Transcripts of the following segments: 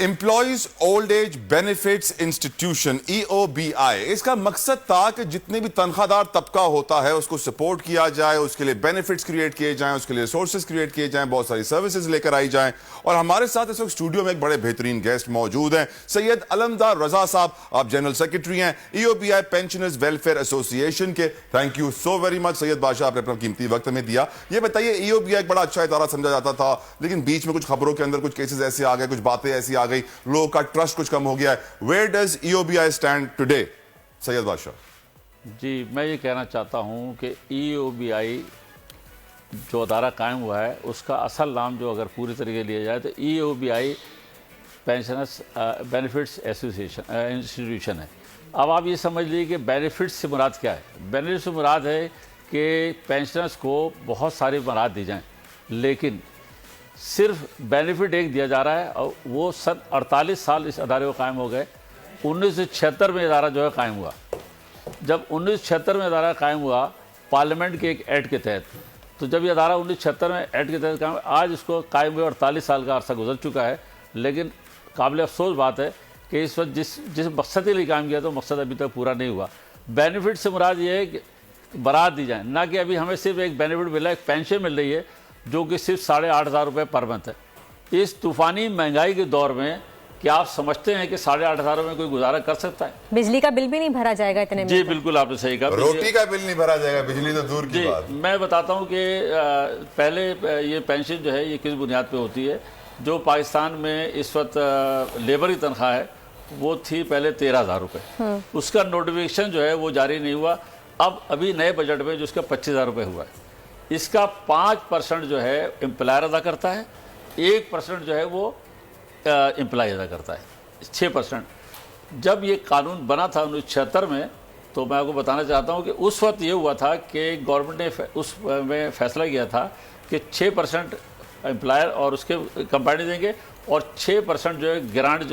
Employees old age benefits institution EOBI، اس کا مقصد تھا کہ جتنے بھی تنخواہ دار طبقہ ہوتا ہے اس کو سپورٹ کیا جائے، اس کے لیے بینیفٹس کریٹ کیے جائیں، اس کے لیے ریسورسز کریٹ کیے جائیں، بہت ساری سروسز لے کر آئی جائیں. اور ہمارے ساتھ اس وقت اسٹوڈیو میں ایک بڑے بہترین گیسٹ موجود ہیں، سید علمدار رضا صاحب. آپ جنرل سیکرٹری ہیں EOBI pensioners welfare association کے. Thank you so very much Syed Badshah, آپ نے اپنا قیمتی وقت ہمیں دیا. یہ بتائیے EOBI ایک بڑا اچھا ادارہ سمجھا جاتا تھا، لیکن بیچ میں کچھ خبروں کے اندر کچھ کیسز ایسے آ گئے، کچھ باتیں ایسی آ گئی، لوگوں کا ٹرسٹ کچھ کم ہو گیا ہے. Where does EOBI stand today? Syed Badshah ji, میں یہ کہنا چاہتا ہوں کہ EOBI جو ادارہ قائم ہوا ہے اس کا اصل نام جو اگر پوری طریقے لیا جائے تو EOBI پینشنرز بینیفٹس انسٹیٹیوشن ہے. اب آپ یہ سمجھ لیجیے کہ بینیفٹس سے مراد کیا ہے. بینیفٹس سے مراد ہے کہ پینشنرز کو بہت سارے مراد دی جائیں، لیکن صرف بینیفٹ ایک دیا جا رہا ہے، اور وہ 48 سال اس ادارے کو قائم ہو گئے. 1976 میں ادارہ جو ہے قائم ہوا. جب 1976 میں ادارہ قائم ہوا پارلیمنٹ کے ایک ایکٹ کے تحت، تو جب یہ ادارہ 1976 میں ایکٹ کے تحت قائم، آج اس کو قائم ہوئے 48 سال کا عرصہ گزر چکا ہے. لیکن قابل افسوس بات ہے کہ اس وقت جس مقصد کے لیے قائم کیا تو مقصد ابھی تک پورا نہیں ہوا. بینیفٹ سے مراد یہ ہے کہ برات دی جائیں، نہ کہ ابھی ہمیں صرف ایک بینیفٹ مل رہا ہے، ایک پینشن مل رہی ہے جو کہ صرف 8,500 روپے پر منتھ ہے. اس طوفانی مہنگائی کے دور میں کیا آپ سمجھتے ہیں کہ 8,500 میں کوئی گزارا کر سکتا ہے؟ بجلی کا بل بھی نہیں بھرا جائے گا اتنے میں؟ جی بالکل، آپ نے صحیح کہا. روٹی کا بل نہیں بھرا جائے گا، بجلی تو دور کی بات. میں بتاتا ہوں کہ پہلے یہ پینشن جو ہے یہ کس بنیاد پہ ہوتی ہے. جو پاکستان میں اس وقت لیبر کی تنخواہ ہے وہ تھی پہلے 13,000 روپے. اس کا نوٹیفیکیشن جو ہے وہ جاری نہیں ہوا. ابھی نئے بجٹ میں جو اس کا 25,000 روپے ہوا ہے، اس کا 5% جو ہے امپلائر ادا کرتا ہے، 1% جو ہے وہ امپلائی ادا کرتا ہے، 6%. جب یہ قانون بنا تھا 1976 میں، تو میں آپ کو بتانا چاہتا ہوں کہ اس وقت یہ ہوا تھا کہ گورنمنٹ نے اس میں فیصلہ کیا تھا کہ 6% امپلائر اور اس کے کمپنی دیں گے، اور 6% جو ہے گرانٹ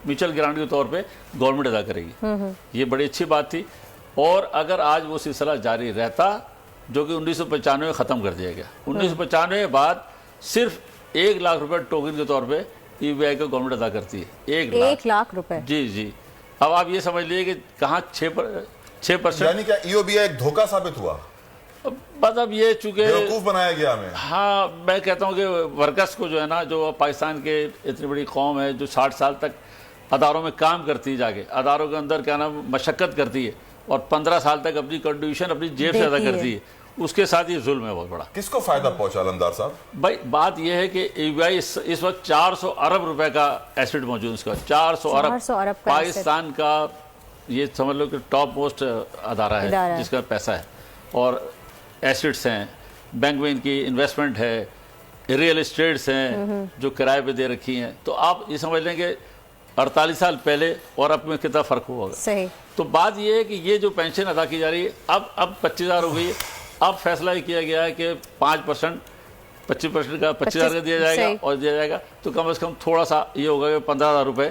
میوچل گرانٹ کے طور پہ گورنمنٹ ادا کرے گی. یہ بڑی اچھی بات تھی. اور اگر آج وہ سلسلہ جاری رہتا، جو کہ 1995 میں ختم کر دیا گیا. 1995 کے بعد صرف 1 لاکھ روپے ٹوکن کے طور پہ EOBI کو گورنمنٹ ادا کرتی ہے. 1 لاکھ روپے؟ جی. اب آپ یہ سمجھ لیجیے کہ کہاں 6%. یعنی کیا EOBI ایک دھوکہ ثابت ہوا؟ بس اب یہ چونکہ بیوقوف بنایا گیا ہمیں. ہاں، میں کہتا ہوں کہ ورکرز کو جو ہے نا، جو پاکستان کے اتنی بڑی قوم ہے جو 60 سال تک اداروں میں کام کرتی ہے، جا کے اداروں کے اندر کیا نام مشقت کرتی ہے، اور 15 سال تک اپنی کنٹریبیوشن اپنی جیب سے ادا کرتی ہے، اس کے ساتھ یہ ظلم ہے بہت بڑا. کس کو فائدہ پہنچا علمدار صاحب؟ بھائی بات یہ ہے کہ EOBI اس وقت 400 ارب روپے کا ایسٹ موجود ہے. اس کا 400 ارب پاکستان کا یہ سمجھ لو کہ ٹاپ موسٹ ادارہ ہے جس کا پیسہ ہے، اور ایسٹس ہیں، بینک میں ان کی انویسٹمنٹ ہے، ریئل اسٹیٹس ہیں جو کرائے پہ دے رکھی ہیں. تو آپ یہ سمجھ لیں کہ 48 سال پہلے اور اب میں کتنا فرق ہوا ہوگا. تو بات یہ ہے کہ یہ جو پینشن ادا کی جا رہی ہے اب 25,000 ہو گئی ہے. اب فیصلہ یہ کیا گیا ہے کہ 5% 25% کا 25,000 کا دیا جائے گا، اور دیا جائے گا تو کم از کم تھوڑا سا یہ ہوگا کہ 15,000 روپے.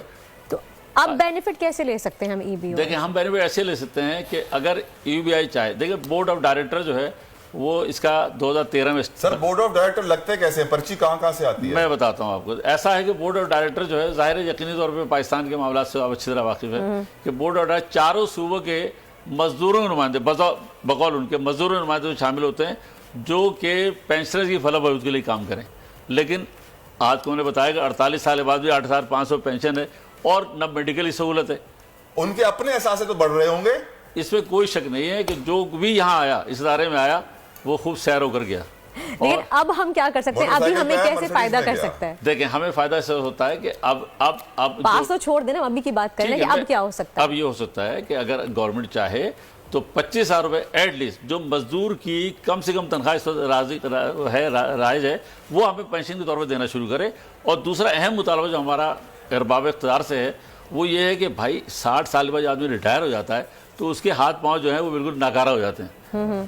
تو اب بینیفٹ کیسے لے سکتے ہیں ہم EOBI؟ دیکھیں، ہم بینیفٹ ایسے لے سکتے ہیں کہ اگر EOBI چاہے. دیکھیں، بورڈ آف ڈائریکٹر جو ہے وہ اس کا 2013 میں. سر بورڈ آف ڈائریکٹر لگتے کیسے ہیں؟ پرچی کہاں سے آتی ہے؟ میں بتاتا ہوں آپ کو. ایسا ہے کہ بورڈ آف ڈائریکٹر جو ہے ظاہر یقینی طور پہ پاکستان کے معاملات سے آپ اچھی طرح واقف ہے کہ بورڈ آف ڈائریکٹر چاروں صوبوں کے مزدوروں کے نمائندے بقول ان کے مزدوروں کے نمائندے شامل ہوتے ہیں جو کہ پینشنرز کی فلاح و بہبود کے لیے کام کریں. لیکن آج کو انہوں نے بتایا کہ 48 سال بعد بھی 8,500 پینشن ہے، اور نہ میڈیکل سہولت ہے. ان کے اپنے احساسے تو بڑھ رہے ہوں گے، اس میں کوئی شک نہیں ہے کہ جو بھی یہاں آیا اس ادارے میں آیا وہ خوب سیر ہو کر گیا. لیکن اب ہم کیا کر سکتے ہیں؟ ابھی ہمیں کیسے فائدہ کر سکتا ہے؟ دیکھیں، ہمیں فائدہ اس سے ہوتا ہے کہ اب 500 چھوڑ دینا، ابھی کی بات کریں کہ اب کیا ہو سکتا ہے. اب یہ ہو سکتا ہے کہ اگر گورنمنٹ چاہے تو 25,000 روپے ایٹ لیسٹ جو مزدور کی کم سے کم تنخواہ اس وقت رائج ہے وہ ہمیں پینشن کے طور پہ دینا شروع کرے. اور دوسرا اہم مطالبہ جو ہمارا ارباب اقتدار سے ہے وہ یہ ہے کہ بھائی 60 سال بعد آدمی ریٹائر ہو جاتا ہے تو اس کے ہاتھ پاؤں جو ہیں وہ بالکل ناکارہ ہو جاتے ہیں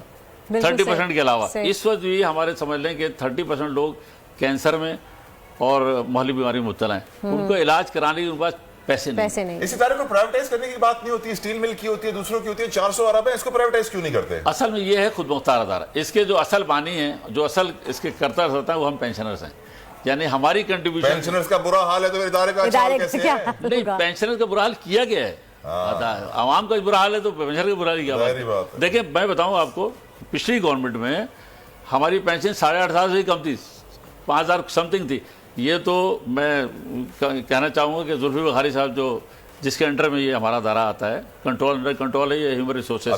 30% کے علاوہ. اس وقت بھی ہمارے سمجھ لیں کہ 30% لوگ کینسر میں اور محلی بیماری میں مبتلا ہیں. ان کو علاج کرانے کے ان کے پاس پیسے نہیں. اس ادارے کو پرائیویٹائز کرنے کی بات نہیں ہوتی، اسٹیل مل کی ہوتی ہے، دوسروں کی ہوتی ہے، 400 ارب ہے، اس کو پرائیویٹائز کیوں نہیں کرتے؟ اصل میں یہ ہے خود مختار ادارہ. اس کے جو اصل بانی ہیں، جو اصل اس کے کرتا رہتا ہے وہ ہم پینشنرز ہیں. یعنی ہماری کنٹریبیوشن پینشنرز کا برا حال ہے تو ادارے کا اچھا حال کیسے ہے؟ نہیں، پینشنر کا برا حال کیا گیا ہے، عوام کا برا حال ہے تو پینشنر کا برا حال کیا بات ہے؟ دیکھیں میں بتاؤں آپ کو، پچھلی گورنمنٹ میں ہماری پینشن 8,500 سے ہی کم تھی، 5,000 سم تھنگ تھی. یہ تو میں کہنا چاہوں گا کہ زلفی بخاری صاحب جو جس کے انڈر میں یہ ہمارا ادارہ آتا ہے، کنٹرول ہے یہ ہیومن ریسورسز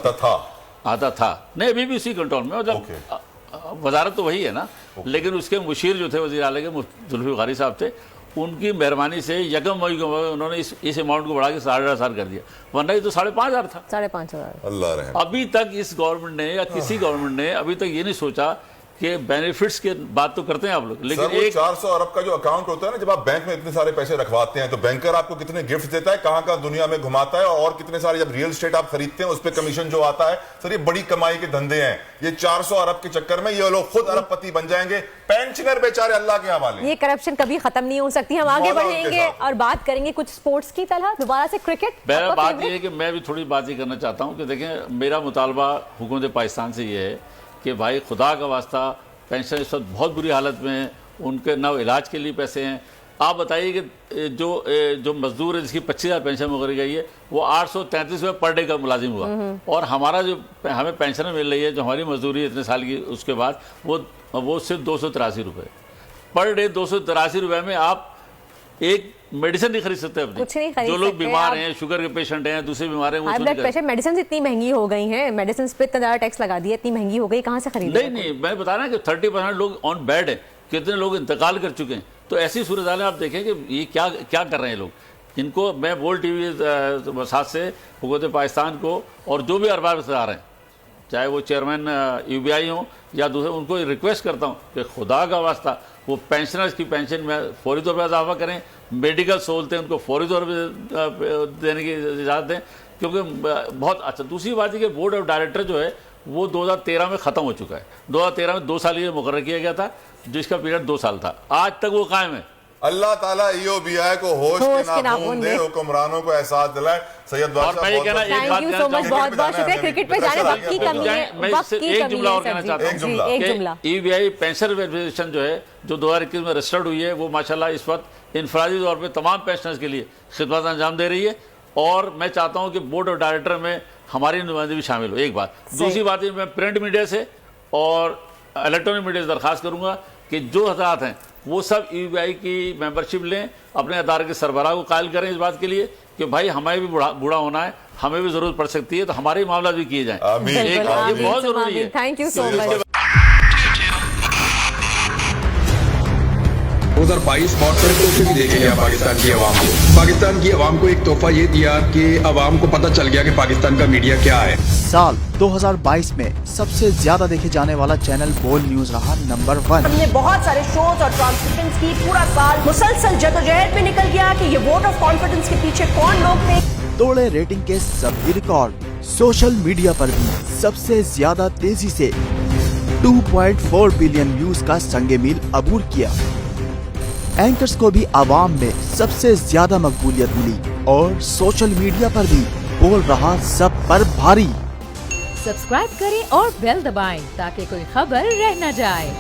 آتا تھا، نہیں ابھی بھی اسی کنٹرول میں، مطلب وزارت تو وہی ہے نا، لیکن اس کے مشیر جو تھے وزیر اعلیٰ کے زلفی بخاری صاحب تھے، ان کی مہربانی سے یکم مئی کو انہوں نے اس اماؤنٹ کو بڑھا کے 8,500 کر دیا، ورنہ یہ تو 5,500 تھا. 5,500. اللہ رحم. ابھی تک اس گورنمنٹ نے یا کسی گورنمنٹ نے ابھی تک یہ نہیں سوچا کہ بینیفٹس کی بات تو کرتے ہیں آپ لوگ، لیکن ایک 400 ارب کا جو اکاؤنٹ ہوتا ہے نا، جب آپ بینک میں اتنے سارے پیسے رکھواتے ہیں تو بینکر آپ کو کتنے گفٹ دیتا ہے، کہاں کہاں دنیا میں گھماتا ہے، اور کتنے سارے جب ریئل اسٹیٹ آپ خریدتے ہیں اس پہ کمیشن جو آتا ہے. سر یہ بڑی کمائی کے دھندے ہیں، یہ 400 ارب کے چکر میں یہ لوگ خود ارب پتی بن جائیں گے، پینشنر بیچارے اللہ کے حوالے. یہ کرپشن کبھی ختم نہیں ہو سکتی. ہم آگے بڑھیں گے اور بات کریں گے کچھ سپورٹس کی طرح. دوبارہ سے کرکٹ. میرا بات یہ ہے کہ میں بھی تھوڑی بات یہ کرنا چاہتا ہوں کہ دیکھیں میرا مطالبہ حکومت پاکستان سے یہ ہے کہ بھائی خدا کا واسطہ پینشن اس وقت بہت بری حالت میں ہیں، ان کے نہ علاج کے لیے پیسے ہیں. آپ بتائیے کہ جو مزدور ہے جس کی 25,000 پینشن وغیرہ گئی ہے وہ 833 روپے پر ڈے کا ملازم ہوا، اور ہمارا جو ہمیں پینشن مل رہی ہے جو ہماری مزدوری ہے اتنے سال کی، اس کے بعد وہ صرف 283 روپے پر ڈے. 283 روپے میں آپ ایک میڈیسن نہیں خرید سکتے اپنی. جو لوگ بیمار ہیں، شوگر کے پیشنٹ ہیں، دوسرے بیمار ہیں، وہ بلڈ پریشر میڈیسنز اتنی مہنگی ہو گئی ہیں، میڈیسنز پہ اتنا زیادہ ٹیکس لگا دیا، اتنی مہنگی ہو گئی، کہاں سے خریدیں؟ نہیں میں بتا رہا ہوں کہ 30% لوگ آن بیڈ ہیں، کتنے لوگ انتقال کر چکے ہیں. تو ایسی صورتحال آپ دیکھیں کہ یہ کیا کر رہے ہیں لوگ. ان کو میں بول ٹی وی ساتھ سے حکومت پاکستان کو اور جو بھی ارباب اقتدار ہیں، چاہے وہ چیئرمین یو بی آئی ہوں یا دوسرے، ان کو ریکویسٹ کرتا ہوں کہ خدا کا واسطہ وہ پینشنرز کی پینشن میں فوری طور پر اضافہ کریں، میڈیکل سہولتیں ان کو فوری طور پہ دینے کی اجازت دیں، کیونکہ بہت اچھا. دوسری بات ہے کہ بورڈ آف ڈائریکٹر جو ہے وہ 2013 میں ختم ہو چکا ہے. 2013 میں 2 سال یہ مقرر کیا گیا تھا جس کا پیریڈ 2 سال تھا، آج تک وہ قائم ہے. اللہ تعالیٰ ای او بی آئی کو ہوش کے ناخن دے، حکمرانوں کو احساس دلائے. سید بادشاہ تھینک یو سو مچ، بہت بہت شکریہ. کرکٹ پہ جانے وقت کی کمی ہے، وقت کی ایک کمی جملہ اور ہے. کہنا چاہتا ہوں ایک جملہ. ای بی آئی پینشن ایڈمنسٹریشن جو ہے جو 2021 میں رجسٹرڈ ہوئی ہے، وہ ماشاءاللہ اس وقت انفرادی طور پہ تمام پینشنرز کے لیے خدمات انجام دے رہی ہے، اور میں چاہتا ہوں کہ بورڈ آف ڈائریکٹر میں ہماری نمائندگی بھی شامل ہو. ایک بات. دوسری بات ہے میں پرنٹ میڈیا سے اور الیکٹرانک میڈیا سے درخواست کروں گا کہ جو حضرات ہیں وہ سب ای بی آئی کی ممبرشپ لیں، اپنے ادارے کے سربراہ کو قائل کریں اس بات کے لیے کہ بھائی ہمیں بھی بوڑھا ہونا ہے، ہمیں بھی ضرورت پڑ سکتی ہے، تو ہمارے معاملات بھی کیے جائیں. یہ بہت ضروری ہے. تھینک یو سو مچ. 2022 بہت تحفے بھی دیکھے گیا پاکستان کی عوام کو. پاکستان کی عوام کو ایک تحفہ یہ دیا کہ عوام کو پتہ چل گیا کہ پاکستان کا میڈیا کیا ہے. سال 2022 میں سب سے زیادہ دیکھے جانے والا چینل بول نیوز رہا نمبر 1. ہم نے بہت سارے شوز اور ٹرانسمیشنز کی، پورا سال مسلسل جدوجہد میں نکل گیا کہ یہ ووٹ آف کانفیڈنس کے پیچھے کون لوگ تھے. توڑے ریٹنگ کے سبھی ریکارڈ. سوشل میڈیا پر بھی سب سے زیادہ تیزی سے 2.4 بلین ویوز کا سنگ میل عبور کیا. اینکرز کو بھی عوام میں سب سے زیادہ مقبولیت ملی، اور سوشل میڈیا پر بھی بول رہا سب پر بھاری. سبسکرائب کریں اور بیل دبائیں تاکہ کوئی خبر رہ نہ جائے.